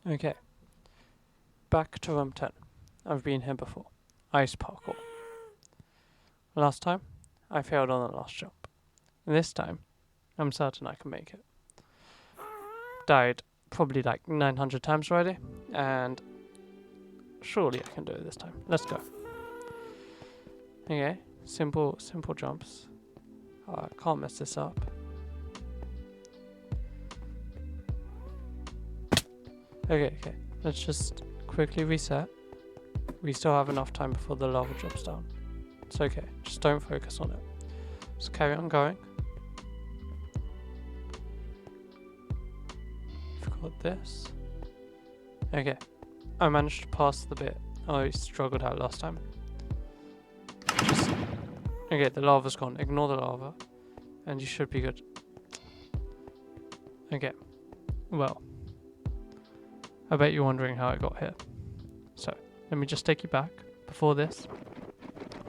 Okay, back to room 10. I've been here before. Ice parkour. Last time, I failed on the last jump. This time, I'm certain I can make it. Died probably like 900 times already, and surely I can do it this time. Let's go. Okay, simple jumps. I can't mess this up. Okay, let's just quickly reset. We still have enough time before the lava drops down. It's okay, just don't focus on it. Just carry on going. I've got this. Okay, I managed to pass the bit I struggled out last time. Okay, the lava's gone. Ignore the lava, and you should be good. Okay, well, I bet you're wondering how I got here. So, let me just take you back before this.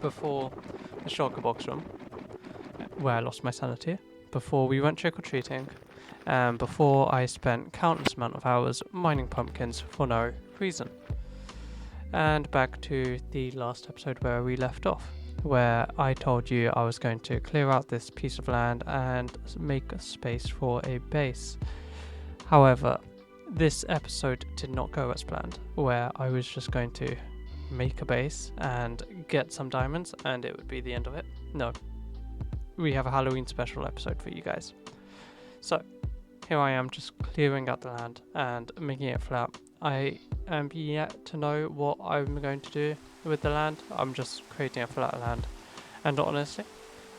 Before the shulker box room, where I lost my sanity. Before we went trick-or-treating. And before I spent countless amount of hours mining pumpkins for no reason. And back to the last episode where we left off, where I told you I was going to clear out this piece of land and make a space for a base. However, this episode did not go as planned, where I was just going to make a base and get some diamonds and it would be the end of it. No, we have a Halloween special episode for you guys. So here I am just clearing out the land and making it flat. I am yet to know what I'm going to do with the land. I'm just creating a flat land, and honestly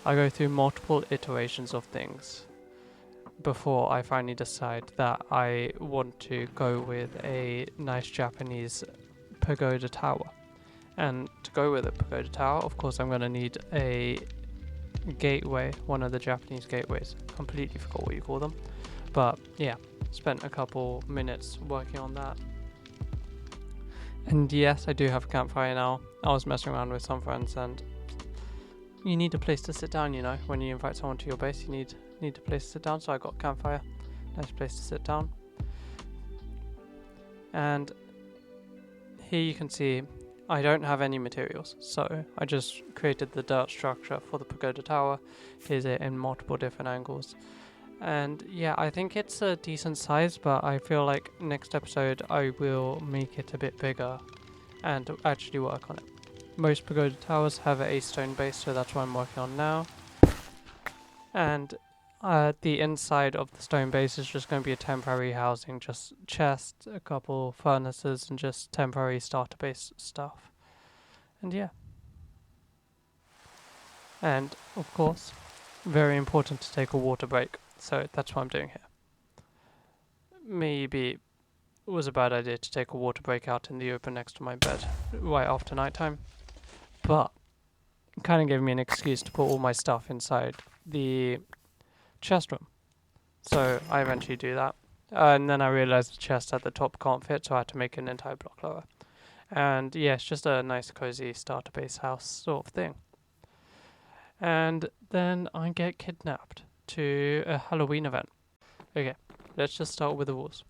I go through multiple iterations of things before I finally decide that I want to go with a nice Japanese pagoda tower. And to go with a pagoda tower, of course, I'm going to need a gateway, one of the Japanese gateways. Completely forgot what you call them. But yeah, spent a couple minutes working on that. And yes, I do have a campfire now. I was messing around with some friends, and you need a place to sit down, you know. When you invite someone to your base, you need a place to sit down. So I got a campfire, nice place to sit down. And here you can see I don't have any materials, so I just created the dirt structure for the pagoda tower. Here's it in multiple different angles. And yeah, I think it's a decent size, but I feel like next episode I will make it a bit bigger and actually work on it. Most pagoda towers have a stone base, so that's what I'm working on now. And the inside of the stone base is just going to be a temporary housing, just chest, a couple furnaces, and just temporary starter base stuff. And yeah. And of course, very important to take a water break, so that's what I'm doing here. Maybe it was a bad idea to take a water break out in the open next to my bed right after nighttime, but it kind of gave me an excuse to put all my stuff inside the chest room. So I eventually do that. And then I realized the chest at the top can't fit, so I had to make an entire block lower. And yeah, it's just a nice cozy starter base house sort of thing. And then I get kidnapped to a Halloween event. Okay, let's just start with the rules.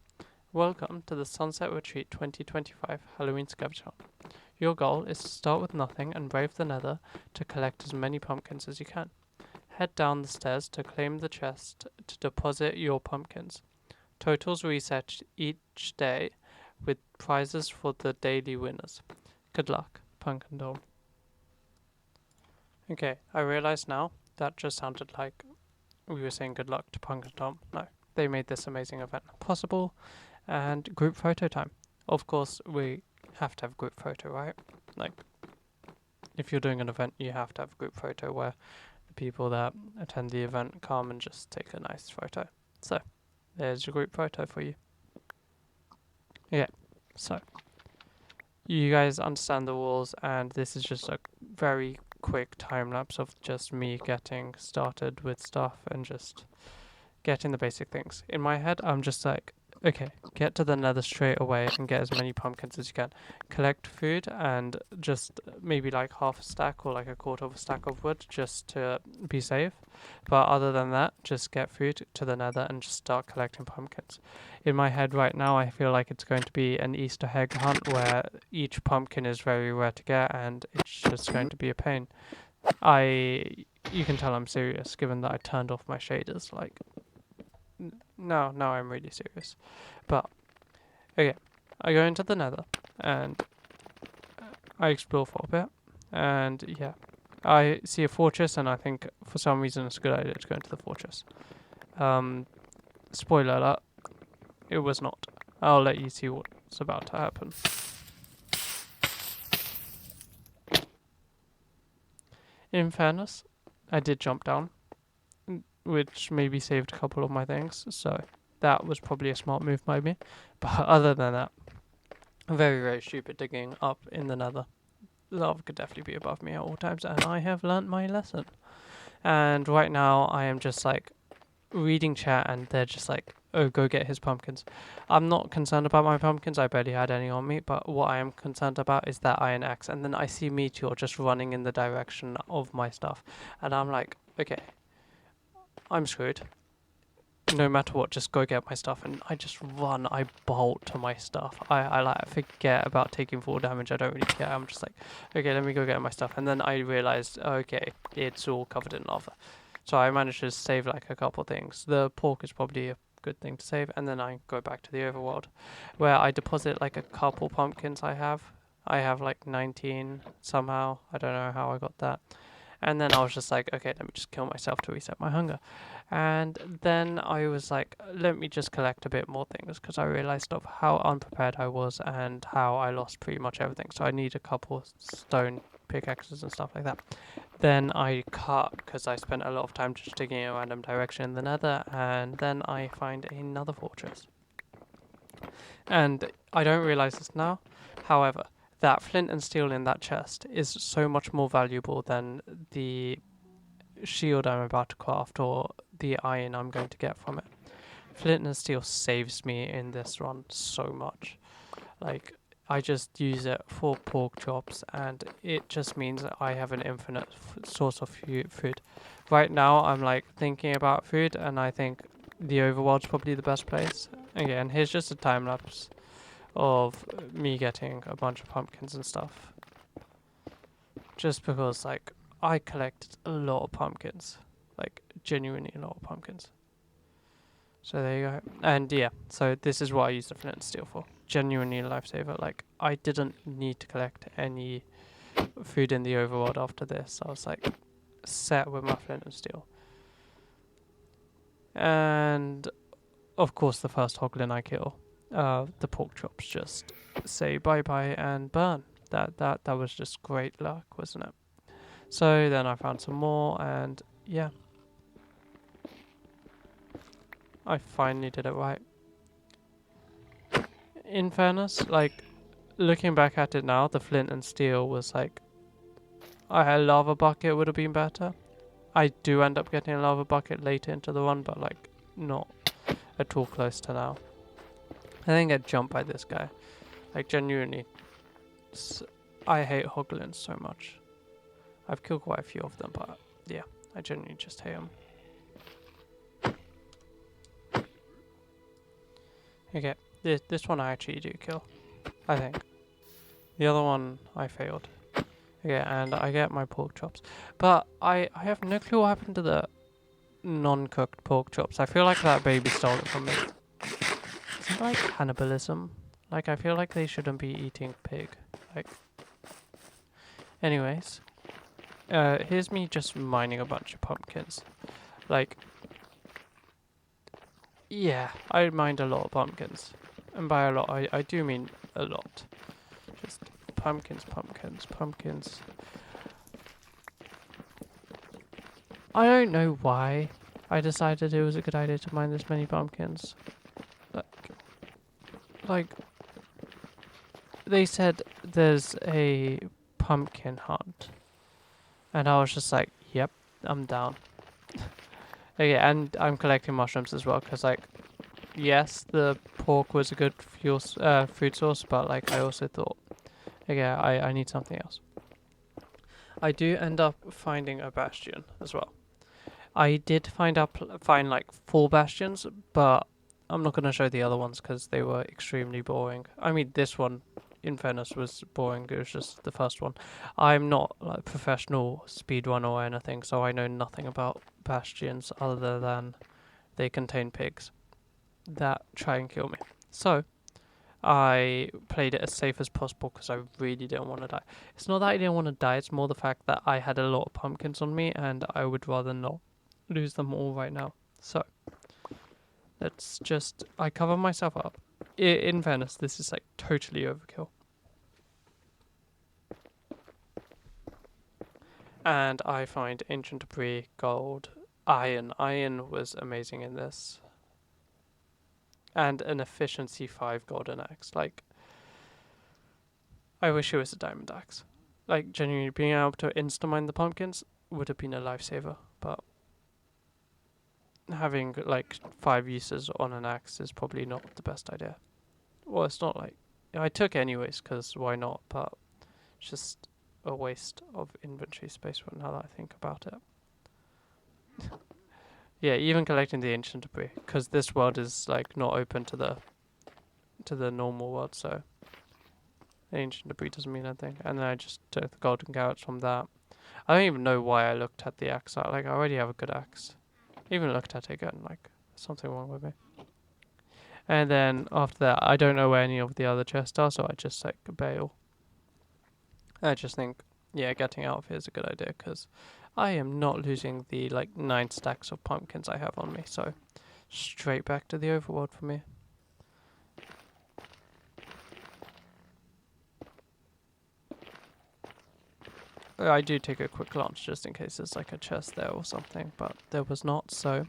Welcome to the Sunset Retreat 2025 Halloween Scavenger Hunt. Your goal is to start with nothing and brave the nether to collect as many pumpkins as you can. Head down the stairs to claim the chest to deposit your pumpkins. Totals reset each day with prizes for the daily winners. Good luck, Pumpkin Dome. Okay, I realize now that just sounded like we were saying good luck to Pumpkin Dome. No, they made this amazing event possible. And group photo time. Of course, we have to have group photo, right? Like, if you're doing an event, you have to have a group photo where the people that attend the event come and just take a nice photo. So, there's your group photo for you. Yeah, so you guys understand the rules, and this is just a very quick time lapse of just me getting started with stuff and just getting the basic things. In my head, I'm just like, okay, get to the nether straight away and get as many pumpkins as you can. Collect food and just maybe like half a stack or like a quarter of a stack of wood just to be safe. But other than that, just get food to the nether and just start collecting pumpkins. In my head right now, I feel like it's going to be an Easter egg hunt where each pumpkin is very rare to get and it's just going to be a pain. You can tell I'm serious given that I turned off my shaders. Like, no, I'm really serious. But okay, I go into the nether and I explore for a bit, and yeah, I see a fortress, and I think for some reason it's a good idea to go into the fortress. Um, Spoiler alert, it was not. I'll let you see what's about to happen. In fairness, I did jump down, which maybe saved a couple of my things, so that was probably a smart move by me. But other than that, very, very stupid digging up in the nether. Lava could definitely be above me at all times, and I have learnt my lesson. And right now, I am just like reading chat, and they're just like, "Oh, go get his pumpkins." I'm not concerned about my pumpkins. I barely had any on me, but what I am concerned about is that iron axe. And then I see Meteor just running in the direction of my stuff, and I'm like, "Okay, I'm screwed. No matter what, just go get my stuff." And I just run, I bolt to my stuff. I like forget about taking full damage. I don't really care. I'm just like, okay, let me go get my stuff. And then I realized, okay, it's all covered in lava. So I managed to save like a couple things. The pork is probably a good thing to save. And then I go back to the overworld where I deposit like a couple pumpkins I have. I have like 19 somehow. I don't know how I got that. And then I was just like, okay, let me just kill myself to reset my hunger. And then I was like, let me just collect a bit more things because I realized of how unprepared I was and how I lost pretty much everything. So I need a couple stone pickaxes and stuff like that. Then I cut because I spent a lot of time just digging in a random direction in the nether, and then I find another fortress. And I don't realize this now. However, that flint and steel in that chest is so much more valuable than the shield I'm about to craft or the iron I'm going to get from it. Flint and steel saves me in this run so much. Like, I just use it for pork chops, and it just means that I have an infinite source of food. Right now, I'm like thinking about food, and I think the overworld's probably the best place. Again, here's just a time lapse of me getting a bunch of pumpkins and stuff. Just because, like, I collected a lot of pumpkins. Like, genuinely a lot of pumpkins. So there you go. And yeah, so this is what I used the flint and steel for. Genuinely a lifesaver. Like, I didn't need to collect any food in the overworld after this. I was like, set with my flint and steel. And of course, the first hoglin I kill, the pork chops just say bye bye and burn. That was just great luck, wasn't it? So then I found some more, and yeah, I finally did it right. In fairness, like, looking back at it now, the flint and steel was like, a lava bucket would have been better. I do end up getting a lava bucket later into the run, but like, not at all close to now. I think I'd jumped by this guy. Like, genuinely, I hate hoglins so much. I've killed quite a few of them, but yeah, I genuinely just hate them. Okay, this one I actually do kill, I think. The other one I failed. Okay, and I get my pork chops. But I have no clue what happened to the non-cooked pork chops. I feel like that baby stole it from me. Is it like cannibalism? Like, I feel like they shouldn't be eating pig. Like, anyways. Here's me just mining a bunch of pumpkins. Like, yeah, I mined a lot of pumpkins. And by a lot, I do mean a lot. Just pumpkins. I don't know why I decided it was a good idea to mine this many pumpkins. Like, they said there's a pumpkin hunt. And I was just like, yep, I'm down. Okay, and I'm collecting mushrooms as well, because, like, yes, the pork was a good food source, but like I also thought, okay, I need something else. I do end up finding a bastion as well. I did find like 4 bastions, but I'm not gonna show the other ones because they were extremely boring. I mean, this one, in fairness, was boring. It was just the first one. I'm not like professional speedrunner or anything, so I know nothing about bastions other than they contain pigs that try and kill me. So I played it as safe as possible because I really didn't want to die. It's not that I didn't want to die, it's more the fact that I had a lot of pumpkins on me and I would rather not lose them all right now. So, I cover myself up. In fairness, this is like totally overkill. And I find ancient debris, gold, iron. Iron was amazing in this. And an efficiency 5 golden axe. Like, I wish it was a diamond axe. Like, genuinely being able to insta-mine the pumpkins would have been a lifesaver, but having like 5 uses on an axe is probably not the best idea. Well, it's not like I took anyways, because why not? But it's just a waste of inventory space now that I think about it. Yeah, even collecting the ancient debris, because this world is like not open to the normal world, so ancient debris doesn't mean anything. And then I just took the golden carrots from that. I don't even know why I looked at the axe. Like, I already have a good axe. Even looked at it again, like, there's something wrong with me. And then after that, I don't know where any of the other chests are, so I just like bail. I just think, yeah, getting out of here is a good idea, because I am not losing the like 9 stacks of pumpkins I have on me, so straight back to the overworld for me. I do take a quick glance just in case there's like a chest there or something, but there was not, so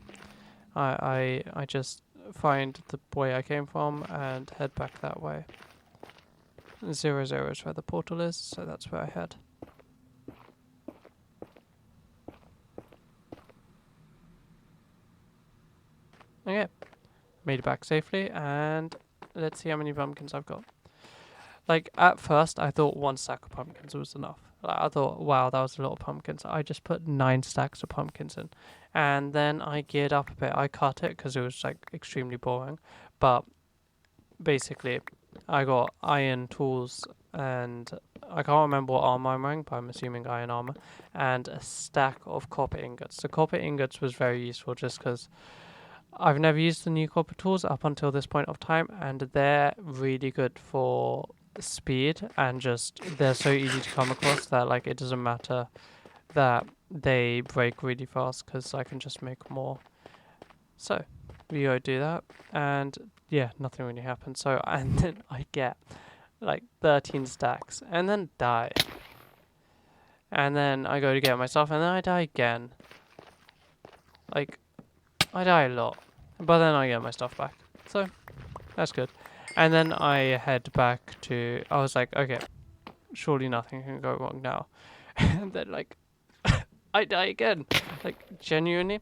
I just find the way I came from and head back that way. 0, 0 is where the portal is, so that's where I head. Okay, made it back safely, and let's see how many pumpkins I've got. Like, at first, I thought 1 stack of pumpkins was enough. Like, I thought, wow, that was a lot of pumpkins. I just put 9 stacks of pumpkins in. And then I geared up a bit. I cut it because it was, like, extremely boring. But, basically, I got iron tools and I can't remember what armor I'm wearing, but I'm assuming iron armor. And a stack of copper ingots. The copper ingots was very useful just because I've never used the new copper tools up until this point of time. And they're really good for speed, and just they're so easy to come across that like it doesn't matter that they break really fast because I can just make more. So we go do that, and yeah, nothing really happens. So and then I get like 13 stacks and then die, and then I go to get myself and then I die again. Like, I die a lot, but then I get my stuff back, so that's good. And then I head back to, I was like, okay, surely nothing can go wrong now. And then, like, I die again. Like, genuinely,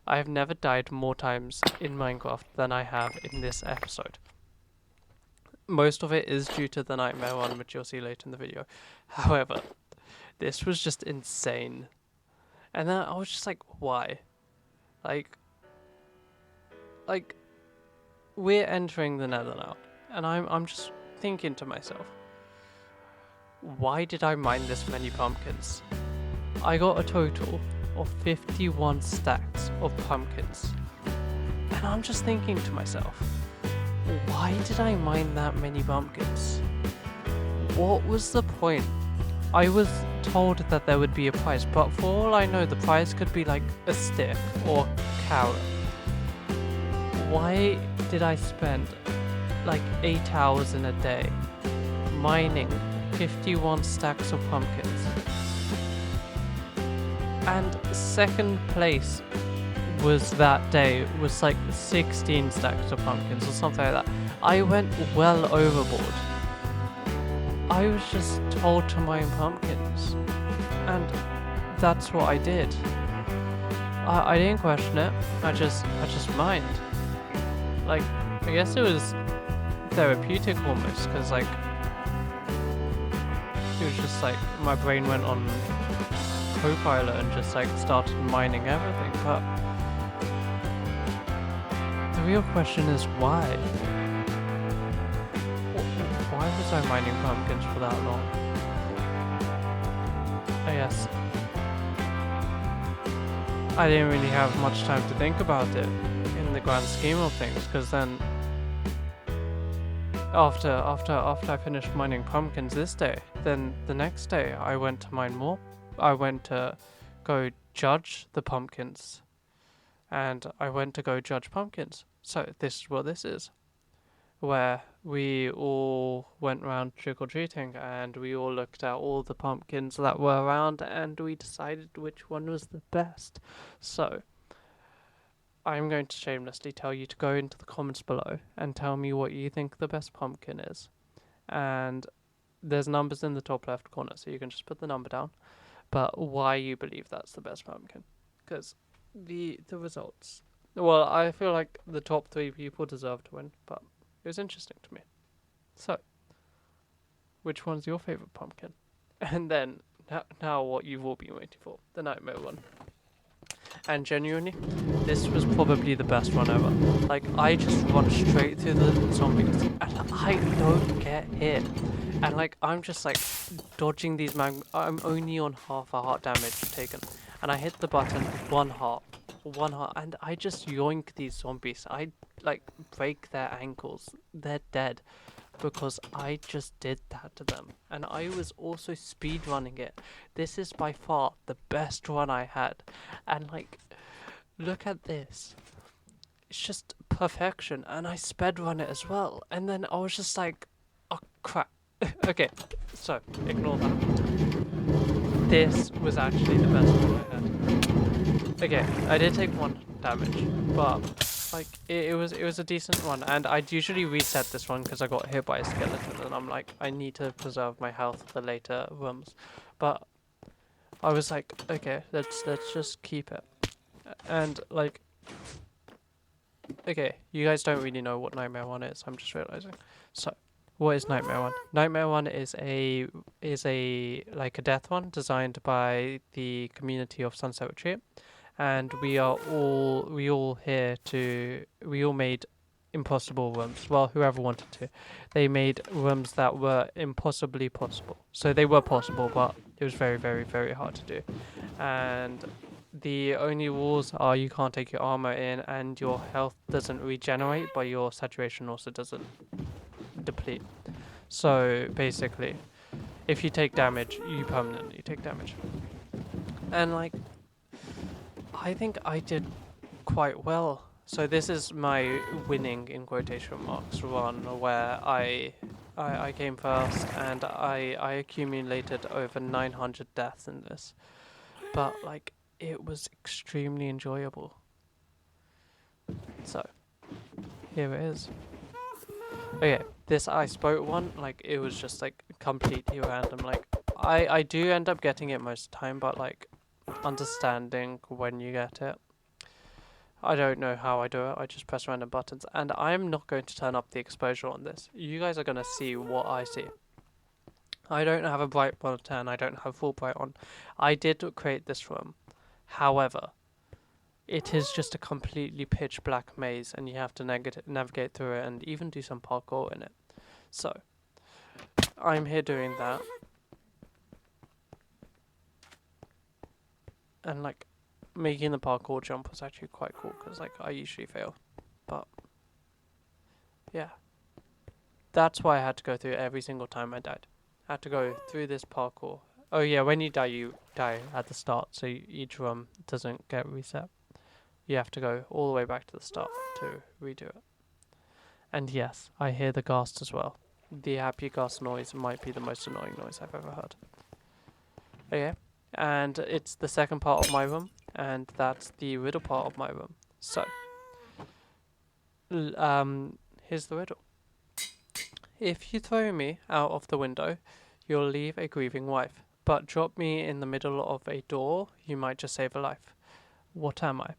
I have never died more times in Minecraft than I have in this episode. Most of it is due to the nightmare one, which you'll see later in the video. However, this was just insane. And then I was just like, why? Like, we're entering the Nether now. And I'm just thinking to myself, why did I mine this many pumpkins? I got a total of 51 stacks of pumpkins. And I'm just thinking to myself, why did I mine that many pumpkins? What was the point? I was told that there would be a prize, but for all I know, the prize could be like a stick or carrot. Why did I spend like 8 hours in a day mining 51 stacks of pumpkins? And second place was that day was like 16 stacks of pumpkins or something like that. I went well overboard. I was just told to mine pumpkins, and that's what I did. I didn't question it. I just mined. Like, I guess it was therapeutic almost, because like it was just like my brain went on Copilot and just like started mining everything. But the real question is why? Why was I mining pumpkins for that long? I guess I didn't really have much time to think about it in the grand scheme of things, because then after I finished mining pumpkins this day, then the next day I went to mine more. I went to go judge the pumpkins, and I went to go judge pumpkins. So this is what this is, where we all went around trick-or-treating and we all looked at all the pumpkins that were around and we decided which one was the best. So I'm going to shamelessly tell you to go into the comments below and tell me what you think the best pumpkin is. And there's numbers in the top left corner, so you can just put the number down. But why you believe that's the best pumpkin. Because the results... Well, I feel like the top 3 people deserve to win, but it was interesting to me. So, which one's your favourite pumpkin? And then, now what you've all been waiting for, the nightmare one. And genuinely, this was probably the best one ever. Like, I just run straight through the zombies, and I don't get hit. And like, I'm just like, dodging these I'm only on half a heart damage taken. And I hit the button, 1 heart, and I just yoink these zombies. I, like, break their ankles. They're dead. Because I just did that to them. And I was also speedrunning it. This is by far the best run I had. And like, look at this. It's just perfection. And I speedrun it as well. And then I was just like, oh crap. Okay, so ignore that. This was actually the best one I had. Okay, I did take 1 damage, but like it was a decent one, and I'd usually reset this one because I got hit by a skeleton, and I'm like, I need to preserve my health for later rooms. But I was like, okay, let's just keep it. And like, okay, you guys don't really know what Nightmare 1 is. I'm just realizing. So, what is Nightmare 1? Nightmare 1 is a like a death one designed by the community of Sunset Retreat. And we all made impossible rooms. Well, whoever wanted to. They made rooms that were impossibly possible. So they were possible, but it was very, very, very hard to do. And the only rules are you can't take your armor in, and your health doesn't regenerate, but your saturation also doesn't deplete. So basically, if you take damage, you permanently take damage. And like, I think I did quite well. So this is my winning, in quotation marks, run where I came first, and I accumulated over 900 deaths in this. But like, it was extremely enjoyable. So here it is. Okay, this I Spoke one, like, it was just like completely random. Like, I do end up getting it most of the time, but like, understanding when you get it. I don't know how I do it. I just press random buttons, and I'm not going to turn up the exposure on this. You guys are going to see what I see. I don't have a bright button. I don't have full bright on. I did create this room. However, it is just a completely pitch black maze, and you have to navigate through it and even do some parkour in it. So, I'm here doing that. And like, making the parkour jump was actually quite cool, because like, I usually fail. But yeah, that's why I had to go through it every single time I died. I had to go through this parkour. Oh yeah, when you die at the start, so each room doesn't get reset. You have to go all the way back to the start to redo it. And yes, I hear the ghast as well. The happy ghast noise might be the most annoying noise I've ever heard. Okay, and it's the second part of my room, and that's the riddle part of my room. So, here's the riddle. If you throw me out of the window, you'll leave a grieving wife. But drop me in the middle of a door, you might just save a life. What am I?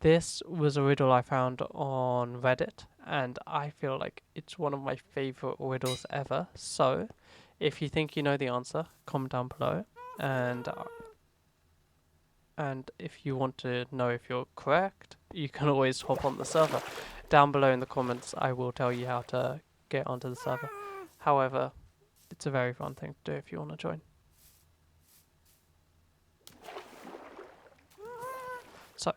This was a riddle I found on Reddit, and I feel like it's one of my favorite riddles ever. So, if you think you know the answer, comment down below, and if you want to know if you're correct, you can always hop on the server. Down below in the comments, I will tell you how to get onto the server. However, it's a very fun thing to do if you want to join. So,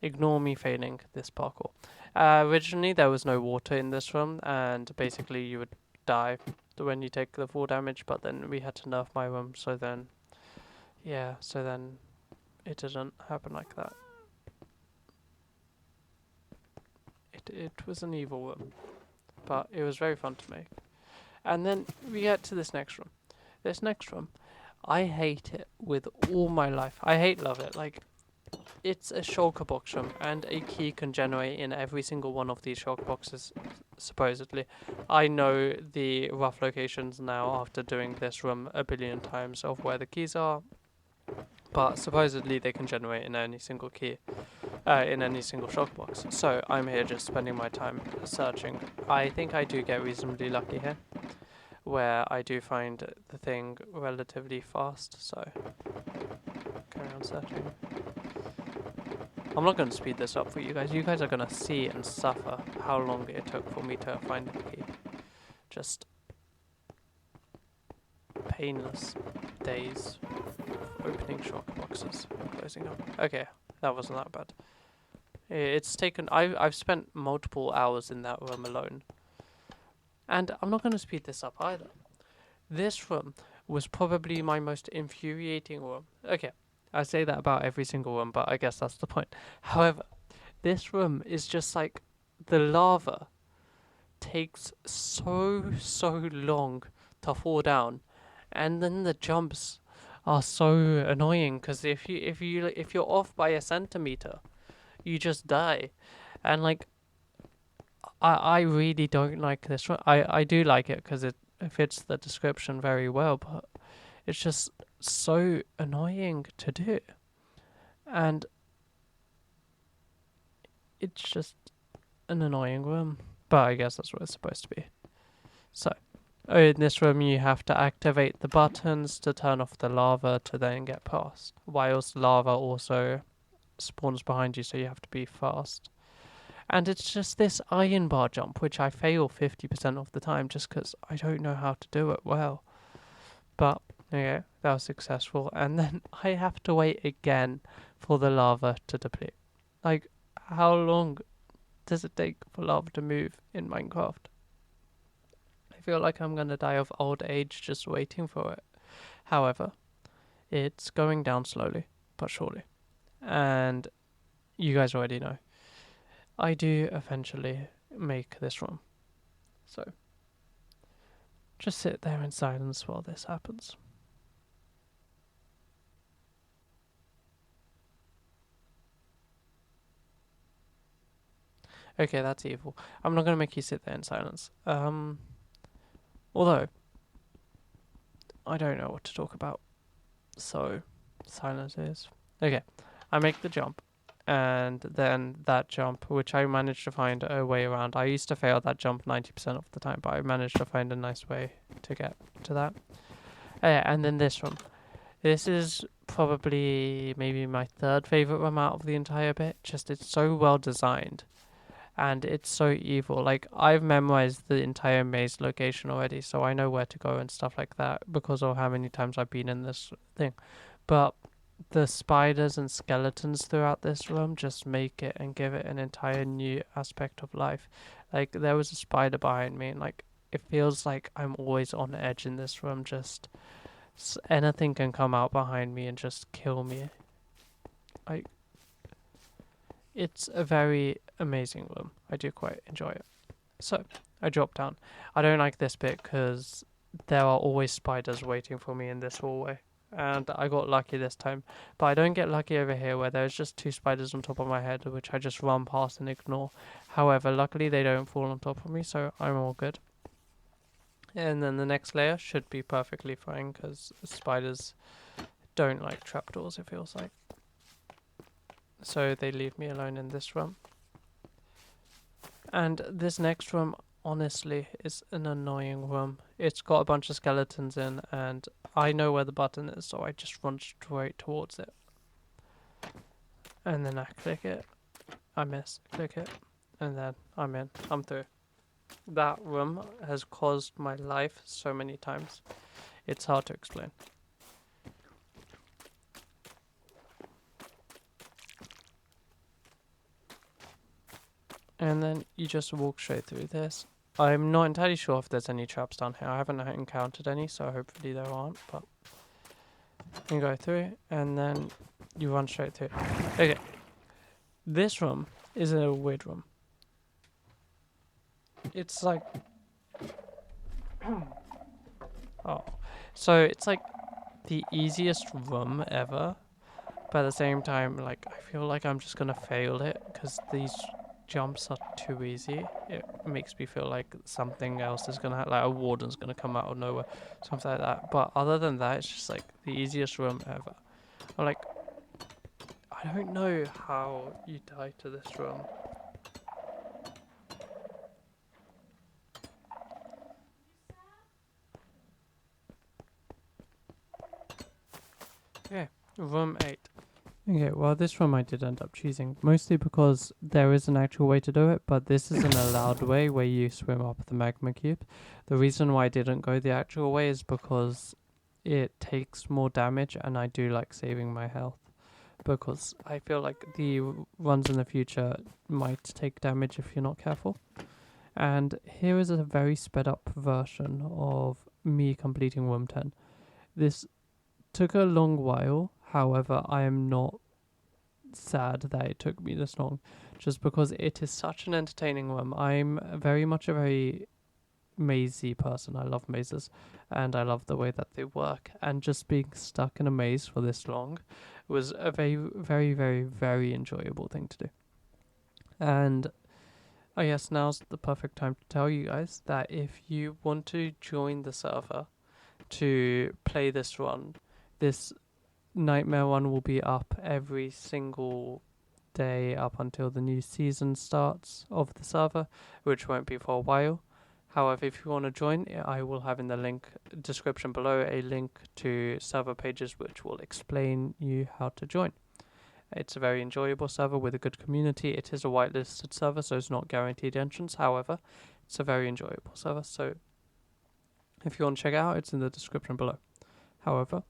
ignore me failing this parkour. Originally, there was no water in this room, and basically you would die when you take the full damage, but then we had to nerf my room, so then, yeah, so then it didn't happen like that. It was an evil room, but it was very fun to make. And then we get to this next room. This next room, I hate it with all my life. I hate love it. Like, it's a shulker box room, and a key can generate in every single one of these shulker boxes, supposedly. I know the rough locations now after doing this room a billion times of where the keys are, but supposedly they can generate in any single key, in any single shulker box. So I'm here just spending my time searching. I think I do get reasonably lucky here, where I do find the thing relatively fast, so carry on searching. I'm not going to speed this up for you guys. You guys are going to see and suffer how long it took for me to find the key. Just painless days of opening shock boxes and closing them. Okay, that wasn't that bad. It's taken... I've spent multiple hours in that room alone. And I'm not going to speed this up either. This room was probably my most infuriating room. Okay, I say that about every single room, but I guess that's the point. However, this room is just like the lava takes so long to fall down, and then the jumps are so annoying because if you're off by a centimeter, you just die, and like I really don't like this room. I do like it because it fits the description very well, but it's just so annoying to do, and it's just an annoying room. But I guess that's what it's supposed to be. So, in this room you have to activate the buttons to turn off the lava to then get past, whilst lava also spawns behind you, so you have to be fast. And it's just this iron bar jump, which I fail 50% of the time just because I don't know how to do it well. But, okay, that was successful. And then I have to wait again for the lava to deplete. Like, how long does it take for lava to move in Minecraft? I feel like I'm going to die of old age just waiting for it. However, it's going down slowly, but surely. And you guys already know. I do eventually make this room. So, just sit there in silence while this happens. Okay, that's evil. I'm not going to make you sit there in silence. Although, I don't know what to talk about. So, silence is. Okay, I make the jump. And then that jump, which I managed to find a way around. I used to fail that jump 90% of the time, but I managed to find a nice way to get to that. And then this one. This is probably maybe my third favourite room out of the entire bit. Just it's so well designed. And it's so evil. Like, I've memorized the entire maze location already, so I know where to go and stuff like that because of how many times I've been in this thing. But the spiders and skeletons throughout this room just make it and give it an entire new aspect of life. Like, there was a spider behind me, and like, it feels like I'm always on edge in this room. Just anything can come out behind me and just kill me. Like, it's a very amazing room. I do quite enjoy it. So, I drop down. I don't like this bit because there are always spiders waiting for me in this hallway. And I got lucky this time. But I don't get lucky over here where there's just two spiders on top of my head, which I just run past and ignore. However, luckily they don't fall on top of me, so I'm all good. And then the next layer should be perfectly fine because spiders don't like trapdoors, it feels like. So they leave me alone in this room. And this next room, honestly, is an annoying room. It's got a bunch of skeletons in, and I know where the button is, so I just run straight towards it. And then I click it, I miss, click it, and then I'm in, I'm through. That room has caused my life so many times. It's hard to explain. And then you just walk straight through this. I'm not entirely sure if there's any traps down here. I haven't encountered any, so hopefully there aren't, but you go through and then you run straight through. Okay. This room is a weird room. It's like oh. So it's like the easiest room ever. But at the same time, like I feel like I'm just gonna fail it because these jumps are too easy. It makes me feel like something else is gonna like a warden's gonna come out of nowhere, something like that. But other than that, it's just like the easiest room ever. I'm like, I don't know how you die to this room. Okay, room 8. Okay, well this one I did end up choosing, mostly because there is an actual way to do it, but this is an allowed way where you swim up the magma cube. The reason why I didn't go the actual way is because it takes more damage and I do like saving my health. Because I feel like the runs in the future might take damage if you're not careful. And here is a very sped up version of me completing room 10. This took a long while, however, I am not sad that it took me this long, just because it is such an entertaining room. I'm very much a very mazy person. I love mazes, and I love the way that they work. And just being stuck in a maze for this long was a very, very, very, very enjoyable thing to do. And I guess now's the perfect time to tell you guys that if you want to join the server to play this run, this Nightmare one will be up every single day up until the new season starts of the server, which won't be for a while. However, if you want to join, I will have in the link description below a link to server pages which will explain you how to join. It's a very enjoyable server with a good community. It is a whitelisted server, so it's not guaranteed entrance. However, it's a very enjoyable server. So if you want to check it out, it's in the description below. However,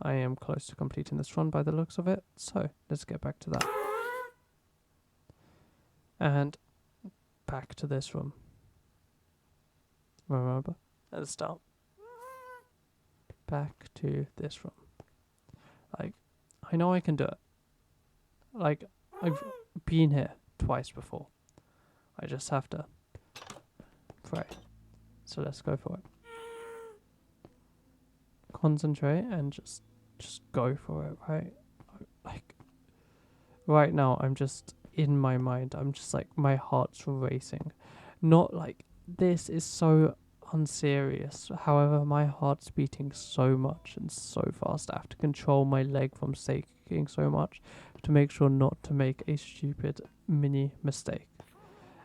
I am close to completing this run by the looks of it, so let's get back to that. And back to this room. Remember? At the start. Back to this room. Like, I know I can do it. Like, I've been here twice before. I just have to pray. So let's go for it. Concentrate and just go for it, right? Like, right now I'm just in my mind. I'm just like, my heart's racing. Not like, this is so unserious. However, my heart's beating so much and so fast. I have to control my leg from shaking so much to make sure not to make a stupid mini mistake.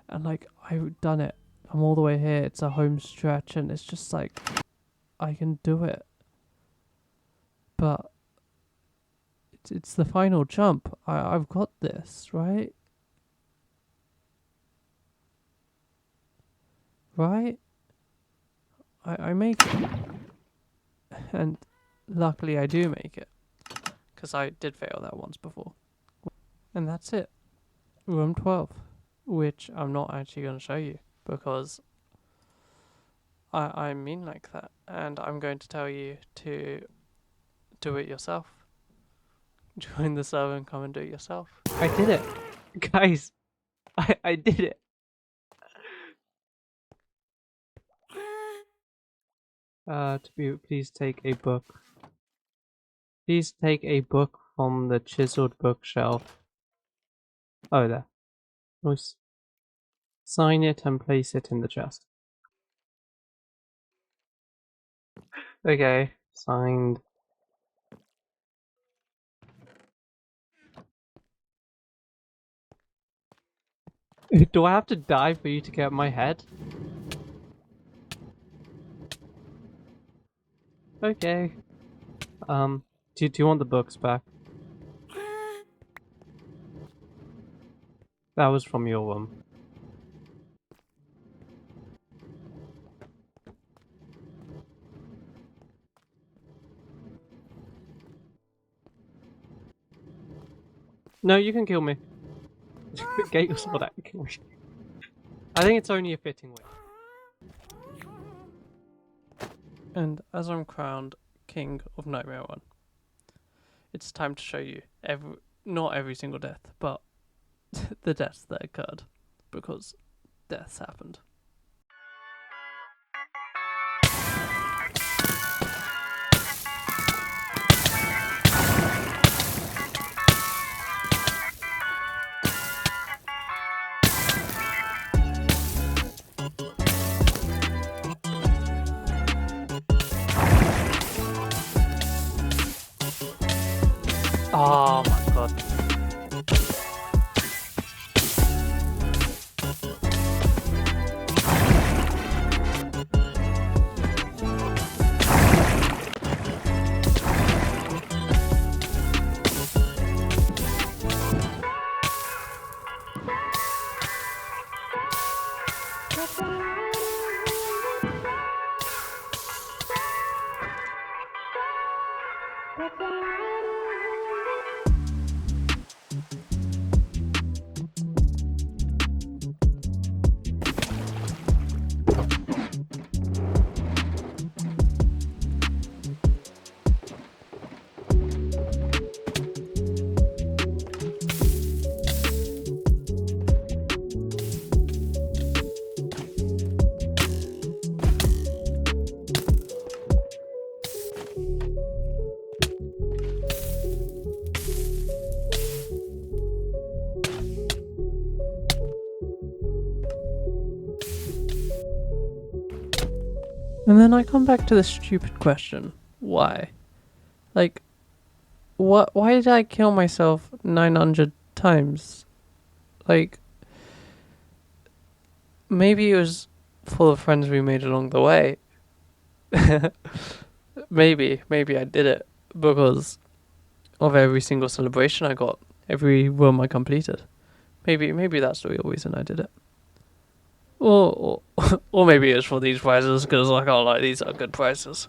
And like, I've done it. I'm all the way here. It's a home stretch and it's just like, I can do it. But it's the final jump. I've got this, right? Right? I make it. And luckily I do make it. Because I did fail that once before. And that's it. Room 12. Which I'm not actually going to show you. Because I mean like that. And I'm going to tell you to do it yourself. Join the server and come and do it yourself. I did it. Guys, I did it. Please take a book. Please take a book from the chiseled bookshelf. Oh, there. Nice. Sign it and place it in the chest. Okay, signed. Do I have to die for you to get my head? Okay. Do you want the books back? That was from your room. No, you can kill me. Get your sword out and kill me. I think it's only a fitting way. And as I'm crowned King of Nightmare One, it's time to show you not every single death, but the deaths that occurred, because deaths happened. Oh my god. And then I come back to the stupid question. Why? Like, why did I kill myself 900 times? Like, maybe it was for the friends we made along the way. maybe I did it because of every single celebration I got, every room I completed. Maybe that's the real reason I did it. Or maybe it's for these prizes, because I can't lie, these are good prizes.